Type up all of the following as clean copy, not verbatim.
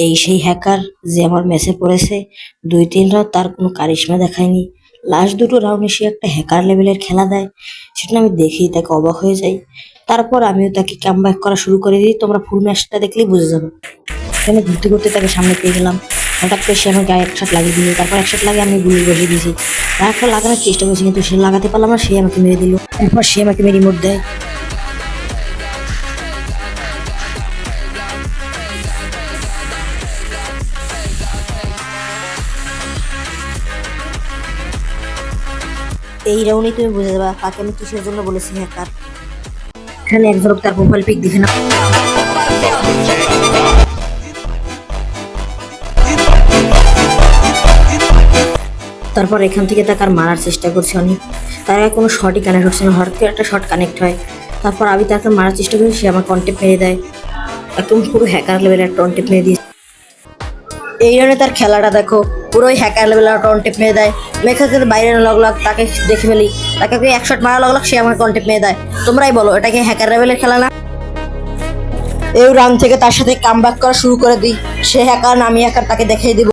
এই সেই হ্যাকার যে আমার ম্যাচে পড়েছে 2-3 রাউন্ড তার কোনো কারিশমা দেখায়নি। লাস্ট দুটো রাউন্ডে সে একটা হ্যাকার লেভেলের খেলা দেয়, সেটা আমি দেখি তাকে অবাক হয়ে যাই। তারপর আমিও তাকে কামব্যাক করা শুরু করে দিই। তোমরা ফুল ম্যাচটা দেখলেই বুঝে যাবে। আমি ঘুরতে ঘুরতে তাকে সামনে পেয়ে গেলাম। হঠাৎ করে সে আমার গায়ে এক শট লাগিয়ে দিল। তারপর এক শট লাগিয়ে আমি গুলি বসিয়ে দিয়েছি। আর একটা লাগানোর চেষ্টা করছি কিন্তু সে লাগাতে পারলাম না, সে আমাকে মেরে দিল। এরপর সে আমাকে মেরে রিমোট দেয়। এই রাউন্ডেই তুমি বুঝে যাবা তাকে আমি কিসের জন্য বলেছি হ্যাকার। এখানে এক ঝলক তার প্রোফাইল পিক দেখে না। তারপর এখান থেকে তাকে আর মারার চেষ্টা করছে অনেক। তার কোনো শটই কানেক্ট হচ্ছে না, হঠাৎ করে একটা শট কানেক্ট হয়। তারপর আমি তাকে মারার চেষ্টা করি, সে আমার কন্টেক্ট মেরে দেয়। একদম পুরো হ্যাকার লেভেলের কন্টেক্ট মেরে দিয়েছে। এই জন্য তার খেলাটা দেখো, পুরোই হ্যাকার লেভেলের কন্টেক্ট মেরে দেয়। মেখে কিন্তু বাইরে লগলাগ তাকে দেখে ফেলি, তাকে এক শট মারা লগলাগ সে আমার কন্টেক্ট মেরে দেয়। তোমরাই বলো এটা কি হ্যাকার লেভেলের খেলা না? এই রাউন্ড থেকে তার সাথে কামব্যাক করা শুরু করে দিই। সে হ্যাকার না আমি হ্যাকার, তাকে দেখিয়ে দিব।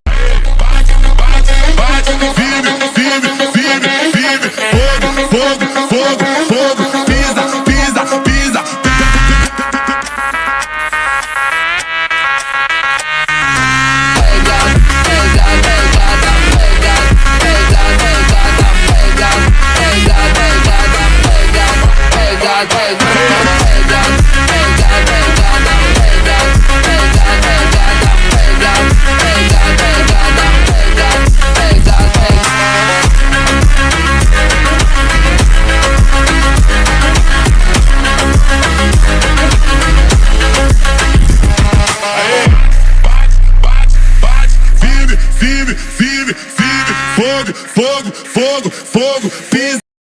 Fogo, fogo, fogo, fogo, fogo,